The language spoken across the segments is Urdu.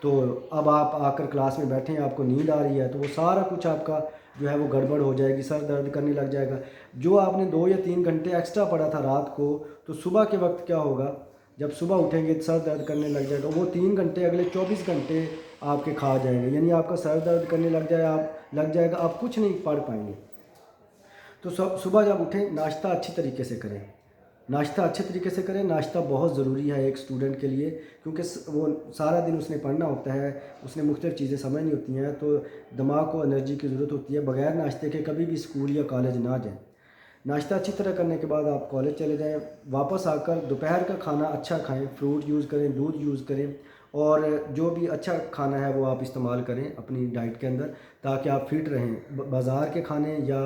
تو اب آپ آ کر کلاس میں بیٹھیں آپ کو نیند آ رہی ہے تو وہ سارا کچھ آپ کا جو ہے وہ گڑبڑ ہو جائے گی، سر درد کرنے لگ جائے گا۔ جو آپ نے 2 یا 3 گھنٹے ایکسٹرا پڑھا تھا رات کو، تو صبح کے وقت کیا ہوگا، جب صبح اٹھیں گے سر درد کرنے لگ جائے گا، وہ 3 گھنٹے اگلے 24 گھنٹے آپ کے کھا جائیں گے، یعنی آپ کا سر درد کرنے لگ جائے گا، آپ کچھ نہیں پڑھ پائیں گے۔ تو صبح جب اٹھیں ناشتہ اچھی طریقے سے کریں، ناشتہ اچھے طریقے سے کریں۔ ناشتہ بہت ضروری ہے ایک اسٹوڈنٹ کے لیے، کیونکہ وہ سارا دن اس نے پڑھنا ہوتا ہے، اس نے مختلف چیزیں سمجھنی ہوتی ہیں، تو دماغ کو انرجی کی ضرورت ہوتی ہے۔ بغیر ناشتے کے کبھی بھی اسکول یا کالج نہ جائیں۔ ناشتہ اچھی طرح کرنے کے بعد آپ کالج چلے جائیں، واپس آ کر دوپہر کا کھانا اچھا کھائیں، فروٹ یوز کریں، دودھ یوز کریں، اور جو بھی اچھا کھانا ہے وہ آپ استعمال کریں اپنی ڈائٹ کے اندر، تاکہ آپ فٹ رہیں۔ بازار کے کھانے یا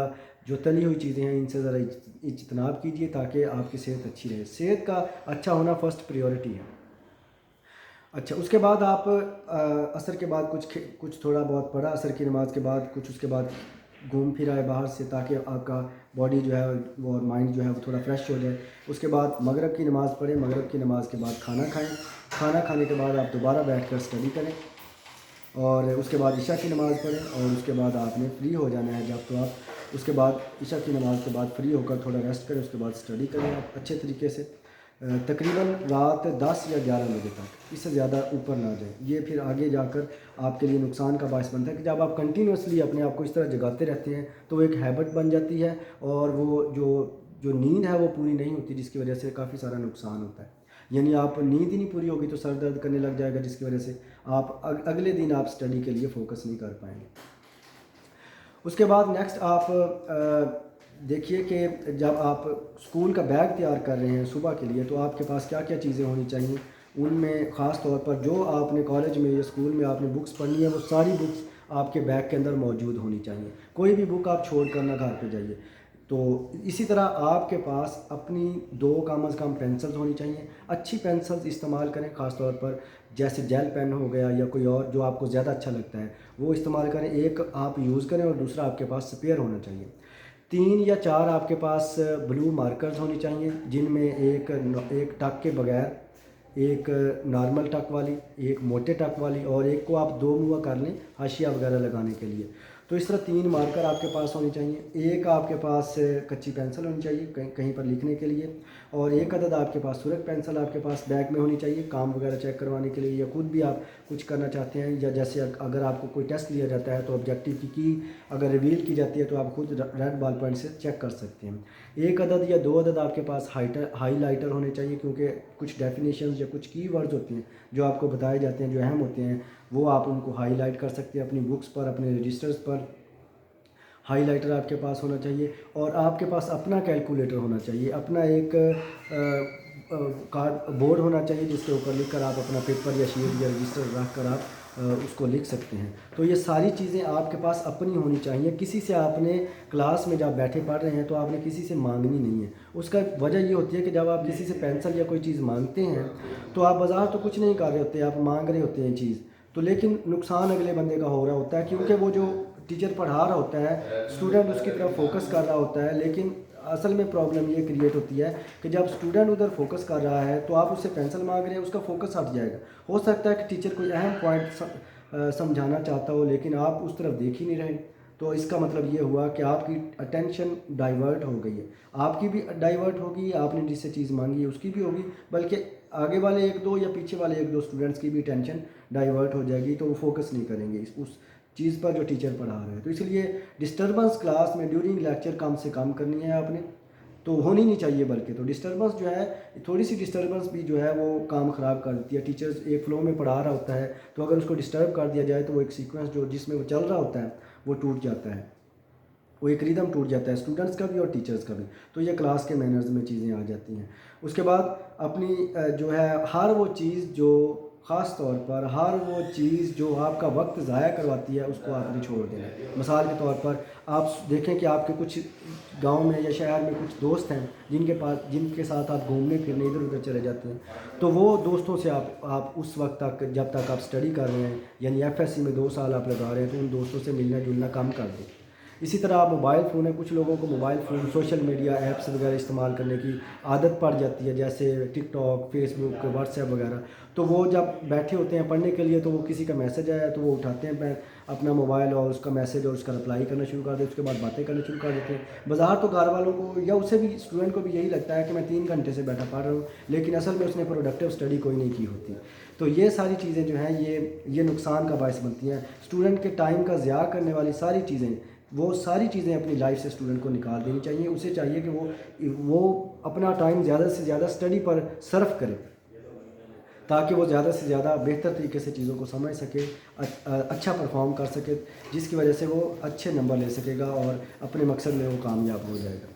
جو تلی ہوئی چیزیں ہیں ان سے ذرا اجتناب کیجیے، تاکہ آپ کی صحت اچھی رہے۔ صحت کا اچھا ہونا فرسٹ پریورٹی ہے۔ اچھا، اس کے بعد آپ عصر کے بعد کچھ تھوڑا بہت پڑھا، عصر کی نماز کے بعد کچھ اس کے بعد گھوم پھر آئے باہر سے، تاکہ آپ کا باڈی جو ہے اور مائنڈ جو ہے وہ تھوڑا فریش ہو جائے۔ اس کے بعد مغرب کی نماز پڑھیں، مغرب کی نماز کے بعد کھانا کھائیں، کھانا کھانے کے بعد آپ دوبارہ بیٹھ کر اسٹڈی کریں، اور اس کے بعد عشاء کی نماز پڑھیں، اور اس کے بعد آپ نے فری ہو جانا ہے جب، تو آپ اس کے بعد عشاء کی نماز کے بعد فری ہو کر تھوڑا ریسٹ کریں، اس کے بعد اسٹڈی کریں آپ اچھے طریقے سے، تقریباً رات 10 یا 11 بجے تک، اس سے زیادہ اوپر نہ جائیں۔ یہ پھر آگے جا کر آپ کے لیے نقصان کا باعث بنتا ہے کہ جب آپ کنٹینیوسلی اپنے آپ کو اس طرح جگاتے رہتے ہیں تو وہ ایک ہیبٹ بن جاتی ہے، اور وہ جو نیند ہے وہ پوری نہیں ہوتی، جس کی وجہ سے کافی سارا نقصان ہوتا ہے۔ یعنی آپ نیند ہی نہیں پوری ہوگی تو سر درد کرنے لگ جائے گا، جس کی وجہ سے آپ اگلے دن آپ اسٹڈی کے لیے فوکس نہیں کر پائیں گے۔ اس کے بعد نیکسٹ آپ دیکھیے کہ جب آپ اسکول کا بیگ تیار کر رہے ہیں صبح کے لیے، تو آپ کے پاس کیا کیا چیزیں ہونی چاہیے۔ ان میں خاص طور پر جو آپ نے کالج میں یا اسکول میں آپ نے بکس پڑھنی ہے، وہ ساری بکس آپ کے بیگ کے اندر موجود ہونی چاہیے، کوئی بھی بک آپ چھوڑ کر نہ گھر پہ جائیے۔ تو اسی طرح آپ کے پاس اپنی 2 کم از کم پینسلز ہونی چاہیے، اچھی پینسلز استعمال کریں، خاص طور پر جیسے جیل پین ہو گیا یا کوئی اور جو آپ کو زیادہ اچھا لگتا ہے وہ استعمال کریں۔ ایک آپ یوز کریں اور دوسرا آپ کے پاس سپیئر ہونا چاہیے۔ 3 یا 4 آپ کے پاس بلو مارکرز ہونی چاہیے، جن میں ایک ٹک کے بغیر، ایک نارمل ٹک والی، ایک موٹے ٹک والی، اور ایک کو آپ 2 منہ کر لیں حاشیہ وغیرہ لگانے کے لیے۔ تو اس طرح 3 مارکر آپ کے پاس ہونی چاہیے، ایک آپ کے پاس کچی پینسل ہونی چاہیے کہیں پر لکھنے کے لیے، اور ایک عدد آپ کے پاس سرخ پینسل آپ کے پاس بیگ میں ہونی چاہیے کام وغیرہ چیک کروانے کے لیے، یا خود بھی آپ کچھ کرنا چاہتے ہیں، یا جیسے اگر آپ کو کوئی ٹیسٹ لیا جاتا ہے تو آبجیکٹیو کی اگر ریویل کی جاتی ہے تو آپ خود ریڈ بال پوائنٹ سے چیک کر سکتے ہیں۔ ایک عدد یا 2 عدد آپ کے پاس ہائی لائٹر ہونے چاہیے، کیونکہ کچھ ڈیفینیشنز یا کچھ کی ورڈز ہوتے ہیں جو آپ کو بتائے جاتے ہیں جو اہم ہوتے ہیں، وہ آپ ان کو ہائی لائٹ کر سکتے ہیں اپنی بکس پر، اپنے رجسٹرز پر۔ ہائی لائٹر آپ کے پاس ہونا چاہیے، اور آپ کے پاس اپنا کیلکولیٹر ہونا چاہیے، اپنا ایک کارڈ بورڈ ہونا چاہیے جس کے اوپر لکھ کر آپ اپنا پیپر یا شیٹ یا رجسٹر رکھ کر آپ اس کو لکھ سکتے ہیں۔ تو یہ ساری چیزیں آپ کے پاس اپنی ہونی چاہیے، کسی سے آپ نے کلاس میں جب بیٹھے پڑھ رہے ہیں تو آپ نے کسی سے مانگنی نہیں ہے۔ اس کا وجہ یہ ہوتی ہے کہ جب آپ کسی سے پینسل یا کوئی چیز مانگتے ہیں تو آپ بازار تو کچھ نہیں کر رہے ہوتے، آپ مانگ رہے ہوتے ہیں چیز، تو لیکن نقصان اگلے بندے کا ہو رہا ہوتا ہے، کیونکہ وہ جو ٹیچر پڑھا رہا ہوتا ہے اسٹوڈنٹ اس کی طرف فوکس کر رہا ہوتا ہے، لیکن اصل میں پرابلم یہ کریٹ ہوتی ہے کہ جب اسٹوڈنٹ ادھر فوکس کر رہا ہے تو آپ اس سے پینسل مانگ رہے ہیں، اس کا فوکس ہٹ جائے گا۔ ہو سکتا ہے کہ ٹیچر کوئی اہم پوائنٹ سمجھانا چاہتا ہو لیکن آپ اس طرف دیکھ ہی نہیں رہے، تو اس کا مطلب یہ ہوا کہ آپ کی اٹینشن ڈائیورٹ ہو گئی ہے، آپ کی بھی ڈائیورٹ ہوگی، آپ نے جس سے چیز مانگی ہے اس کی بھی ہوگی، بلکہ آگے والے 1-2 یا پیچھے والے 1-2 اسٹوڈنٹس کی بھی اٹینشن ڈائیورٹ ہو جائے گی، تو وہ فوکس نہیں کریں گے اس چیز پر جو ٹیچر پڑھا رہا ہے۔ تو اس لیے ڈسٹربنس کلاس میں ڈیورنگ لیکچر کم سے کم کرنی ہے آپ نے، تو ہونی نہیں چاہیے، بلکہ تو ڈسٹربنس جو ہے، تھوڑی سی ڈسٹربنس بھی جو ہے وہ کام خراب کر دیتی ہے۔ ٹیچرز ایک فلو میں پڑھا رہا ہوتا ہے تو اگر اس کو ڈسٹرب کر دیا جائے تو وہ ایک سیکوینس جس میں وہ چل رہا ہوتا ہے وہ ٹوٹ جاتا ہے، وہ ایک ریدم ٹوٹ جاتا ہے اسٹوڈنٹس کا بھی اور ٹیچرز کا بھی، تو یہ کلاس کے مینرز میں چیزیں آ جاتی ہیں۔ اس کے بعد اپنی جو ہے ہر وہ چیز جو خاص طور پر ہر وہ چیز جو آپ کا وقت ضائع کرواتی ہے اس کو آپ نے چھوڑ دینا ہے۔ مثال کے طور پر آپ دیکھیں کہ آپ کے کچھ گاؤں میں یا شہر میں کچھ دوست ہیں جن کے ساتھ آپ گھومنے پھرنے ادھر ادھر چلے جاتے ہیں، تو وہ دوستوں سے آپ اس وقت تک جب تک آپ اسٹڈی کر رہے ہیں، یعنی ایف ایس سی میں 2 سال آپ لگا رہے ہیں، تو ان دوستوں سے ملنا جلنا کم کر دیں۔ اسی طرح موبائل فون ہے، کچھ لوگوں کو mobile phone social media apps وغیرہ استعمال کرنے کی عادت پڑ جاتی ہے، جیسے ٹک ٹاک، فیس بک، واٹس ایپ وغیرہ. تو وہ جب بیٹھے ہوتے ہیں پڑھنے کے لیے تو وہ کسی کا میسج آیا تو وہ اٹھاتے ہیں اپنا موبائل اور اس کا میسج اور اس کا رپلائی کرنا شروع کر دیتے، اس کے بعد باتیں کرنا شروع کر دیتے ہیں. بظاہر تو گھر والوں کو یا اسے بھی اسٹوڈنٹ کو بھی یہی لگتا ہے کہ میں 3 گھنٹے سے بیٹھا پڑھ رہا ہوں، لیکن اصل میں اس نے پروڈکٹیو اسٹڈی کوئی نہیں کی ہوتی. تو یہ ساری چیزیں جو ہیں یہ نقصان کا باعث بنتی ہیں. اسٹوڈنٹ کے ٹائم کا ضیاع کرنے والی ساری چیزیں، وہ ساری چیزیں اپنی لائف سے اسٹوڈنٹ کو نکال دینی چاہیے. اسے چاہیے کہ وہ اپنا ٹائم زیادہ سے زیادہ اسٹڈی پر صرف کرے، تاکہ وہ زیادہ سے زیادہ بہتر طریقے سے چیزوں کو سمجھ سکے، اچھا پرفارم کر سکے، جس کی وجہ سے وہ اچھے نمبر لے سکے گا اور اپنے مقصد میں وہ کامیاب ہو جائے گا.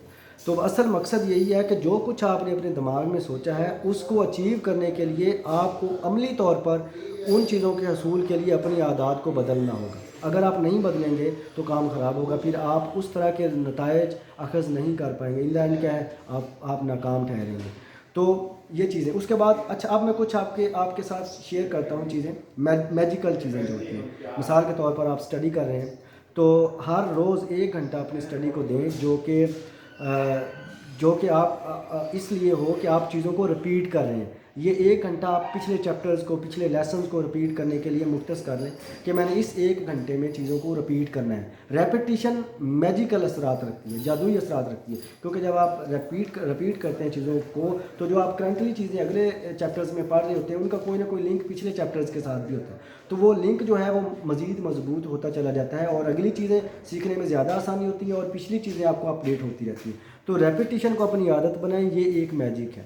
تو اصل مقصد یہی ہے کہ جو کچھ آپ نے اپنے دماغ میں سوچا ہے اس کو اچیو کرنے کے لیے آپ کو عملی طور پر ان چیزوں کے حصول کے لیے اپنی عادات کو بدلنا ہوگا. اگر آپ نہیں بدلیں گے تو کام خراب ہوگا، پھر آپ اس طرح کے نتائج اخذ نہیں کر پائیں گے، الا ان کیا ہے آپ ناکام ٹھہریں گے. تو یہ چیزیں اس کے بعد اچھا اب میں کچھ آپ کے ساتھ شیئر کرتا ہوں چیزیں، میجیکل چیزیں جو ہوتی ہیں. مثال کے طور پر آپ اسٹڈی کر رہے ہیں تو ہر روز 1 گھنٹہ اپنی اسٹڈی کو دیں، جو کہ آپ اس لیے ہو کہ آپ چیزوں کو رپیٹ کر رہے ہیں. یہ 1 گھنٹہ آپ پچھلے چیپٹرز کو، پچھلے لیسنز کو رپیٹ کرنے کے لیے مختص کر لیں کہ میں نے اس 1 گھنٹے میں چیزوں کو رپیٹ کرنا ہے. ریپیٹیشن میجیکل اثرات رکھتی ہے، جادوئی اثرات رکھتی ہے، کیونکہ جب آپ رپیٹ کرتے ہیں چیزوں کو تو جو آپ کرنٹلی چیزیں اگلے چیپٹرز میں پڑھ رہے ہوتے ہیں ان کا کوئی نہ کوئی لنک پچھلے چیپٹرز کے ساتھ بھی ہوتا ہے. تو وہ لنک جو ہے وہ مزید مضبوط ہوتا چلا جاتا ہے اور اگلی چیزیں سیکھنے میں زیادہ آسانی ہوتی ہے اور پچھلی چیزیں آپ کو اپڈیٹ ہوتی رہتی ہیں. تو ریپیٹیشن کو اپنی عادت بنائیں، یہ ایک میجک ہے.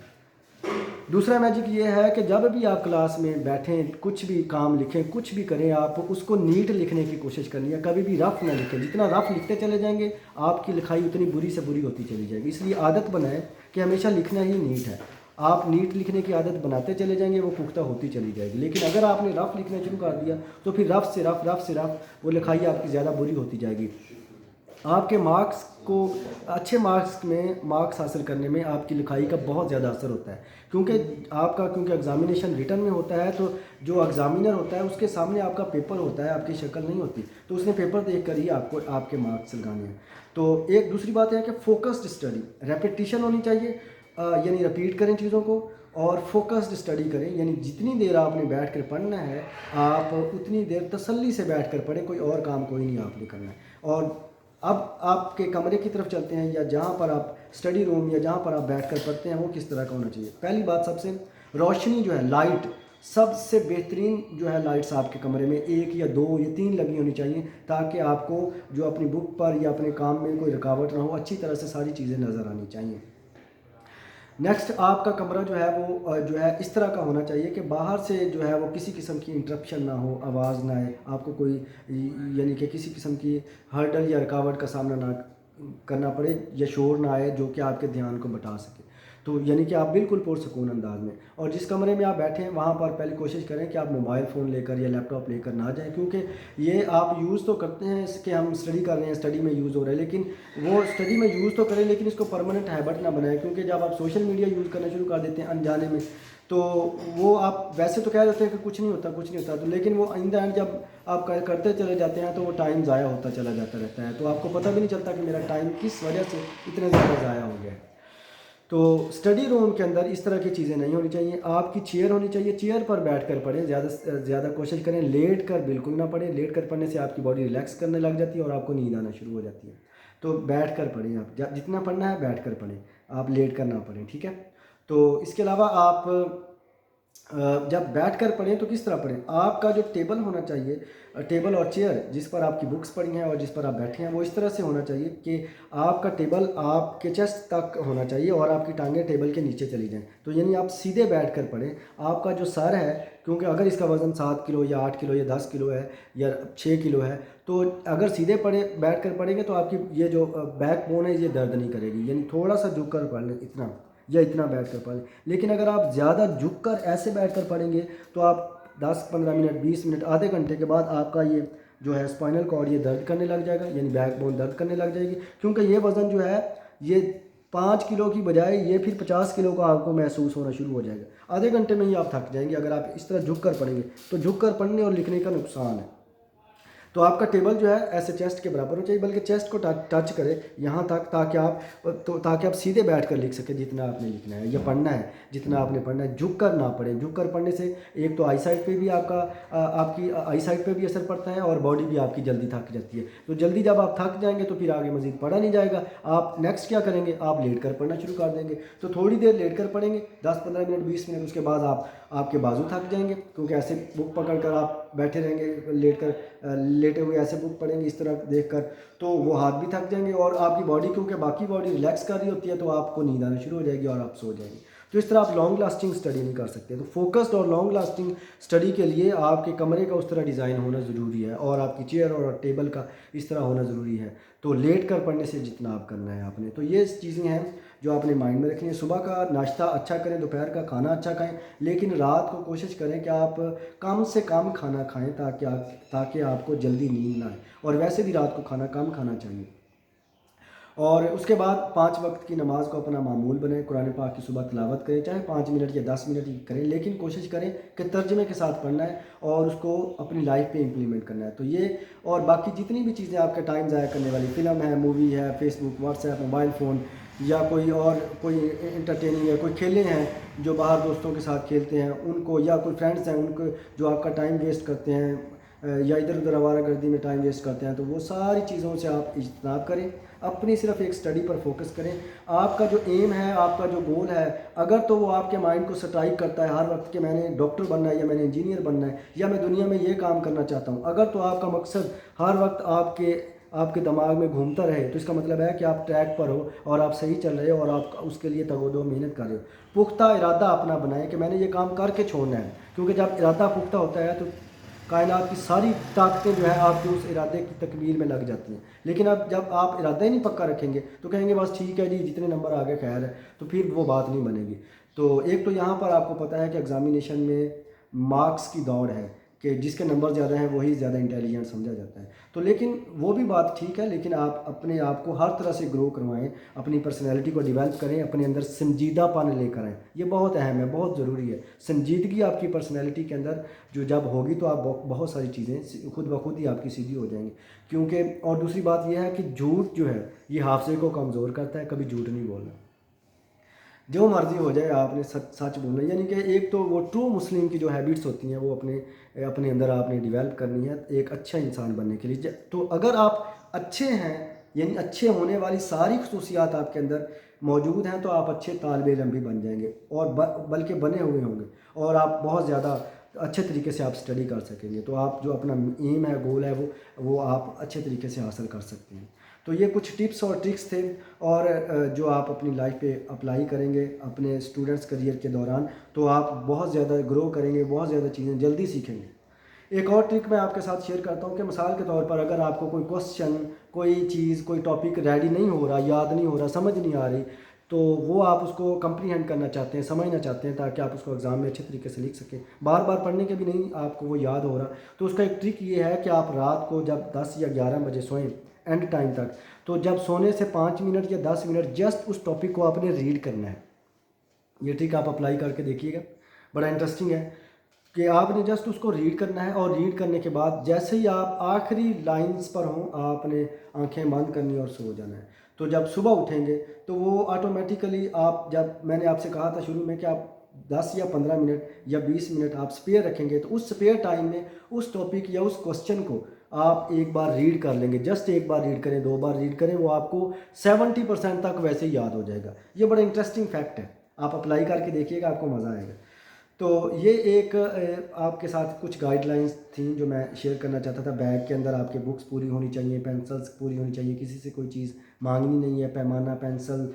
دوسرا میجک یہ ہے کہ جب بھی آپ کلاس میں بیٹھیں، کچھ بھی کام لکھیں، کچھ بھی کریں، آپ اس کو نیٹ لکھنے کی کوشش کرنی ہے. کبھی بھی رف نہ لکھیں، جتنا رف لکھتے چلے جائیں گے آپ کی لکھائی اتنی بری سے بری ہوتی چلی جائے گی. اس لیے عادت بنائیں کہ ہمیشہ لکھنا ہی نیٹ ہے. آپ نیٹ لکھنے کی عادت بناتے چلے جائیں گے، وہ پختہ ہوتی چلی جائے گی. لیکن اگر آپ نے رف لکھنا شروع کر دیا تو پھر رف سے رف وہ لکھائی آپ کی زیادہ بری ہوتی جائے گی. آپ کے مارکس کو اچھے مارکس حاصل کرنے میں آپ کی لکھائی کا بہت زیادہ اثر ہوتا ہے، کیونکہ ایگزامینیشن ریٹن میں ہوتا ہے. تو جو ایگزامینر ہوتا ہے اس کے سامنے آپ کا پیپر ہوتا ہے، آپ کی شکل نہیں ہوتی، تو اس نے پیپر دیکھ کر ہی آپ کے مارکس لگانے ہیں. تو ایک دوسری بات ہے کہ فوکسڈ اسٹڈی، ریپیٹیشن ہونی چاہیے، یعنی رپیٹ کریں چیزوں کو اور فوکسڈ اسٹڈی کریں. یعنی جتنی دیر آپ نے بیٹھ کر پڑھنا ہے آپ اتنی دیر تسلی سے بیٹھ کر پڑھیں، کوئی اور کام کوئی نہیں آپ نے کرنا ہے. اور اب آپ کے کمرے کی طرف چلتے ہیں، یا جہاں پر آپ اسٹڈی روم یا جہاں پر آپ بیٹھ کر پڑھتے ہیں وہ کس طرح کا ہونا چاہیے. پہلی بات، سب سے روشنی جو ہے، لائٹ، سب سے بہترین جو ہے لائٹس آپ کے کمرے میں 1 یا 2 یا 3 لگی ہونی چاہیے، تاکہ آپ کو جو اپنی بک پر یا اپنے کام میں کوئی رکاوٹ نہ ہو، اچھی طرح سے ساری چیزیں نظر آنی چاہیے. نیکسٹ، آپ کا کمرہ جو ہے وہ جو ہے اس طرح کا ہونا چاہیے کہ باہر سے جو ہے وہ کسی قسم کی انٹرپشن نہ ہو، آواز نہ آئے، آپ کو کوئی یعنی کہ کسی قسم کی ہرڈل یا رکاوٹ کا سامنا نہ کرنا پڑے، یا شور نہ آئے جو کہ آپ کے دھیان کو بٹا سکے. تو یعنی کہ آپ بالکل پرسکون انداز میں، اور جس کمرے میں آپ بیٹھے ہیں وہاں پر پہلے کوشش کریں کہ آپ موبائل فون لے کر یا لیپ ٹاپ لے کر نہ جائیں، کیونکہ یہ آپ یوز تو کرتے ہیں اس کے، ہم اسٹڈی کر رہے ہیں، اسٹڈی میں یوز ہو رہا ہے، لیکن وہ اسٹڈی میں یوز تو کریں لیکن اس کو پرماننٹ ہیبٹ نہ بنائیں. کیونکہ جب آپ سوشل میڈیا یوز کرنا شروع کر دیتے ہیں انجانے میں، تو وہ آپ ویسے تو کہہ دیتے ہیں کہ کچھ نہیں ہوتا تو لیکن وہ آئندہ جب آپ کرتے چلے جاتے ہیں تو وہ ٹائم ضائع ہوتا چلا جاتا رہتا ہے. تو آپ کو پتہ بھی نہیں چلتا کہ میرا ٹائم کس وجہ سے اتنا زیادہ ضائع ہو گیا ہے. تو اسٹڈی روم کے اندر اس طرح کی چیزیں نہیں ہونی چاہیے. آپ کی چیئر ہونی چاہیے، چیئر پر بیٹھ کر پڑھیں، زیادہ سے زیادہ کوشش کریں لیٹ کر بالکل نہ پڑھیں. لیٹ کر پڑھنے سے آپ کی باڈی ریلیکس کرنے لگ جاتی ہے اور آپ کو نیند آنا شروع ہو جاتی ہے. تو بیٹھ کر پڑھیں، آپ جتنا پڑھنا ہے بیٹھ کر پڑھیں، آپ لیٹ کر نہ پڑھیں، ٹھیک ہے. تو اس کے علاوہ آپ جب بیٹھ کر پڑھیں تو کس طرح پڑھیں. آپ کا جو ٹیبل ہونا چاہیے، ٹیبل اور چیئر جس پر آپ کی بکس پڑھی ہیں اور جس پر آپ بیٹھے ہیں، وہ اس طرح سے ہونا چاہیے کہ آپ کا ٹیبل آپ کے چیسٹ تک ہونا چاہیے اور آپ کی ٹانگیں ٹیبل کے نیچے چلی جائیں. تو یعنی آپ سیدھے بیٹھ کر پڑھیں. آپ کا جو سر ہے، کیونکہ اگر اس کا وزن 7 کلو یا 8 کلو یا 10 کلو ہے یا 6 کلو ہے، تو اگر سیدھے بیٹھ کر پڑھیں گے تو آپ کی یہ جو بیک بون ہے یہ درد نہیں کرے گی. یعنی تھوڑا سا جھک کر پڑھ لیں، اتنا بیٹھ کر پڑھ لیں. لیکن اگر آپ زیادہ جھک کر ایسے بیٹھ کر پڑھیں گے تو آپ 10-15 منٹ، 20 منٹ، آدھے گھنٹے کے بعد آپ کا یہ جو ہے اسپائنل کارڈ یہ درد کرنے لگ جائے گا، یعنی بیک بون درد کرنے لگ جائے گی. کیونکہ یہ وزن جو ہے یہ 5 کلو کی بجائے یہ پھر 50 کلو کا آپ کو محسوس ہونا شروع ہو جائے گا. آدھے گھنٹے میں ہی آپ تھک جائیں گے اگر آپ اس طرح جھک کر پڑھیں گے. تو جھک کر پڑھنے اور لکھنے کا نقصان ہے. تو آپ کا ٹیبل جو ہے ایسے چیسٹ کے برابر ہو چاہیے، بلکہ چیسٹ کو ٹچ کرے یہاں تک، تاکہ آپ سیدھے بیٹھ کر لکھ سکیں جتنا آپ نے لکھنا ہے یا پڑھنا ہے، جتنا آپ نے پڑھنا ہے، جھک کر نہ پڑھیں۔ جھک کر پڑھنے سے ایک تو آئی سائٹ پہ بھی آپ کی آئی سائٹ پہ بھی اثر پڑتا ہے، اور باڈی بھی آپ کی جلدی تھک جاتی ہے۔ تو جلدی جب آپ تھک جائیں گے تو پھر آگے مزید پڑھا نہیں جائے گا۔ آپ نیکسٹ کیا کریں گے؟ آپ لیٹ کر پڑھنا شروع کر دیں گے۔ تو تھوڑی دیر لیٹ کر پڑھیں گے، 10-15 منٹ 20 منٹ، اس کے بعد آپ کے بازو تھک جائیں گے، کیونکہ ایسے بک پکڑ کر آپ بیٹھے رہیں گے، لیٹے ہوئے ایسے بک پڑھیں گے اس طرح دیکھ کر، تو وہ ہاتھ بھی تھک جائیں گے، اور آپ کی باڈی، کیونکہ باقی باڈی ریلیکس کر رہی ہوتی ہے، تو آپ کو نیند آنا شروع ہو جائے گی اور آپ سو جائیں گے۔ تو اس طرح آپ لانگ لاسٹنگ اسٹڈی نہیں کر سکتے۔ تو فوکسڈ اور لانگ لاسٹنگ اسٹڈی کے لیے آپ کے کمرے کا اس طرح ڈیزائن ہونا ضروری ہے، اور آپ کی چیئر اور ٹیبل کا اس طرح ہونا ضروری ہے۔ تو لیٹ کر پڑھنے سے جتنا آپ کرنا ہے آپ نے، تو یہ چیزیں ہیں جو آپ نے مائنڈ میں رکھنی ہے۔ صبح کا ناشتہ اچھا کریں، دوپہر کا کھانا اچھا کھائیں، لیکن رات کو کوشش کریں کہ آپ کم سے کم کھانا کھائیں، تاکہ آپ کو جلدی نیند نہ آئے، اور ویسے بھی رات کو کھانا کم کھانا چاہیے۔ اور اس کے بعد 5 وقت کی نماز کو اپنا معمول بنائیں، قرآن پاک کی صبح تلاوت کریں، چاہے 5 منٹ یا 10 منٹ ہی کریں، لیکن کوشش کریں کہ ترجمے کے ساتھ پڑھنا ہے اور اس کو اپنی لائف پہ امپلیمنٹ کرنا ہے۔ تو یہ اور باقی جتنی بھی چیزیں آپ کا ٹائم ضائع کرنے والی، فلم ہے، مووی ہے، فیس بک، واٹس ایپ، موبائل فون، یا کوئی انٹرٹیننگ ہے، کوئی کھیلیں ہیں جو باہر دوستوں کے ساتھ کھیلتے ہیں ان کو، یا کوئی فرینڈس ہیں ان کو جو آپ کا ٹائم ویسٹ کرتے ہیں، یا ادھر ادھر آوارہ گردی میں ٹائم ویسٹ کرتے ہیں، تو وہ ساری چیزوں سے آپ اجتناب کریں، اپنی صرف ایک اسٹڈی پر فوکس کریں۔ آپ کا جو ایم ہے، آپ کا جو گول ہے، اگر تو وہ آپ کے مائنڈ کو سٹرائک کرتا ہے ہر وقت کہ میں نے ڈاکٹر بننا ہے، یا میں نے انجینئر بننا ہے، یا میں دنیا میں یہ کام کرنا چاہتا ہوں، اگر تو آپ کا مقصد ہر وقت آپ کے دماغ میں گھومتا رہے، تو اس کا مطلب ہے کہ آپ ٹریک پر ہو اور آپ صحیح چل رہے ہو، اور آپ اس کے لیے تگ و دو محنت کر رہے ہو۔ پختہ ارادہ اپنا بنائیں کہ میں نے یہ کام کر کے چھوڑنا ہے، کیونکہ جب ارادہ پختہ ہوتا ہے تو کائنات کی ساری طاقتیں جو ہے آپ کے اس ارادے کی تکمیل میں لگ جاتی ہیں۔ لیکن اب جب آپ ارادہ ہی نہیں پکا رکھیں گے تو کہیں گے بس ٹھیک ہے جی، جتنے نمبر آگے خیر ہے، تو پھر وہ بات نہیں بنے گی۔ تو ایک تو یہاں پر آپ کو پتہ ہے کہ ایگزامینیشن میں مارکس کی دوڑ ہے، کہ جس کے نمبر زیادہ ہیں وہی زیادہ انٹیلیجنٹ سمجھا جاتا ہے۔ تو لیکن وہ بھی بات ٹھیک ہے، لیکن آپ اپنے آپ کو ہر طرح سے گرو کروائیں، اپنی پرسنالٹی کو ڈیولپ کریں، اپنے اندر سنجیدہ پن لے کر آئیں۔ یہ بہت اہم ہے، بہت ضروری ہے۔ سنجیدگی آپ کی پرسنالٹی کے اندر جو جب ہوگی تو آپ بہت ساری چیزیں خود بخود ہی آپ کی سیدھی ہو جائیں گی۔ کیونکہ اور دوسری بات یہ ہے کہ جھوٹ جو ہے یہ حافظے کو کمزور کرتا ہے، کبھی جھوٹ نہیں بولنا، جو مرضی ہو جائے آپ نے سچ بولنا، یعنی کہ ایک تو وہ ٹرو مسلم کی جو ہیبٹس ہوتی ہیں وہ اپنے اندر آپ نے ڈیولپ کرنی ہے ایک اچھا انسان بننے کے لیے۔ تو اگر آپ اچھے ہیں، یعنی اچھے ہونے والی ساری خصوصیات آپ کے اندر موجود ہیں، تو آپ اچھے طالب علم بھی بن جائیں گے، اور بلکہ بنے ہوئے ہوں گے، اور آپ بہت زیادہ اچھے طریقے سے آپ اسٹڈی کر سکیں گے۔ تو آپ جو اپنا ایم ہے، گول ہے، وہ آپ اچھے طریقے سے حاصل کر سکتے ہیں۔ تو یہ کچھ ٹپس اور ٹرکس تھے، اور جو آپ اپنی لائف پہ اپلائی کریں گے اپنے اسٹوڈنٹس کریئر کے دوران، تو آپ بہت زیادہ گرو کریں گے، بہت زیادہ چیزیں جلدی سیکھیں گے۔ ایک اور ٹرک میں آپ کے ساتھ شیئر کرتا ہوں کہ مثال کے طور پر اگر آپ کو کوئی کوسچن، کوئی چیز، کوئی ٹاپک ریڈی نہیں ہو رہا، یاد نہیں ہو رہا، سمجھ نہیں آ رہی، تو وہ آپ اس کو کمپریہینڈ کرنا چاہتے ہیں، سمجھنا چاہتے ہیں، تاکہ آپ اس کو ایگزام میں اچھے طریقے سے لکھ سکیں، بار بار پڑھنے کے بھی نہیں آپ کو وہ یاد ہو رہا، تو اس کا ایک ٹرک یہ ہے کہ آپ رات کو جب 10 یا 11 بجے سوئیں اینڈ ٹائم تک، تو جب سونے سے 5 منٹ یا 10 منٹ جسٹ اس ٹاپک کو آپ نے ریڈ کرنا ہے۔ یہ ٹرک آپ اپلائی کر کے دیکھیے گا، بڑا انٹرسٹنگ ہے کہ آپ نے جسٹ اس کو ریڈ کرنا ہے، اور ریڈ کرنے کے بعد جیسے ہی آپ آخری لائنز پر ہوں، آپ نے آنکھیں بند کرنی اور سو جانا ہے۔ تو جب صبح اٹھیں گے تو وہ آٹومیٹیکلی جب میں نے آپ سے کہا تھا شروع میں کہ آپ 10 یا 15 منٹ یا 20 منٹ آپ سپیئر رکھیں گے، تو اس سپیئر ٹائم میں اس ٹاپک یا اس کوسچن کو آپ ایک بار ریڈ کر لیں گے، جسٹ ایک بار ریڈ کریں، 2 بار ریڈ کریں، وہ آپ کو 70% تک ویسے ہی یاد ہو جائے گا۔ یہ بڑا انٹرسٹنگ فیکٹ ہے، آپ اپلائی کر کے دیکھیے گا، آپ کو مزہ آئے گا۔ تو یہ ایک آپ کے ساتھ کچھ گائیڈ لائنس تھیں جو میں شیئر کرنا چاہتا تھا۔ بیگ کے اندر آپ کے بکس پوری ہونی چاہیے، پینسلس پوری ہونی چاہیے، کسی سے کوئی چیز مانگنی نہیں ہے، پیمانہ، پینسل،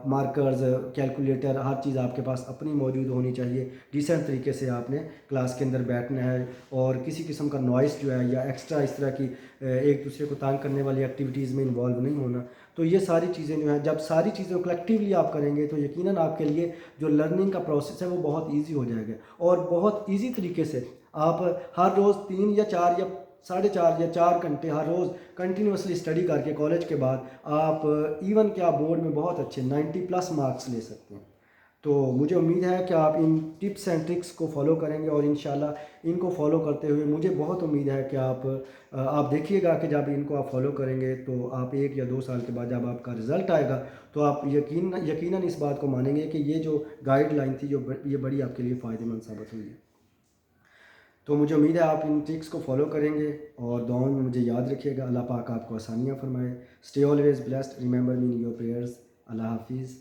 مارکرز، کیلکولیٹر، ہر چیز آپ کے پاس اپنی موجود ہونی چاہیے۔ ڈیسنٹ طریقے سے آپ نے کلاس کے اندر بیٹھنا ہے، اور کسی قسم کا نوائس جو ہے یا ایکسٹرا اس طرح کی ایک دوسرے کو تانگ کرنے والی ایکٹیویٹیز میں انوالو نہیں ہونا۔ تو یہ ساری چیزیں جو ہیں، جب ساری چیزیں کلیکٹیولی آپ کریں گے تو یقیناً آپ کے لیے جو لرننگ کا پروسیس ہے وہ بہت ایزی ہو جائے گا، اور بہت ایزی طریقے سے آپ ہر روز 3 یا 4 یا 4.5 یا 4 گھنٹے ہر روز کنٹینیوسلی اسٹڈی کر کے کالج کے بعد آپ ایون کہ آپ بورڈ میں بہت اچھے 90+ مارکس لے سکتے ہیں۔ تو مجھے امید ہے کہ آپ ان ٹپس اینڈ ٹرکس کو فالو کریں گے، اور انشاءاللہ ان کو فالو کرتے ہوئے مجھے بہت امید ہے کہ آپ دیکھیے گا کہ جب ان کو آپ فالو کریں گے تو آپ 1 یا 2 سال کے بعد جب آپ کا رزلٹ آئے گا تو آپ یقیناً اس بات کو مانیں گے کہ یہ جو گائیڈ لائن تھی یہ بڑی آپ کے لیے فائدہ مند ثابت ہوئی ہے۔ تو مجھے امید ہے آپ ان ٹرکس کو فالو کریں گے، اور دعاؤں میں مجھے یاد رکھیے گا۔ اللہ پاک آپ کو آسانیاں فرمائے۔ Stay always blessed, remember me in your prayers. اللہ حافظ۔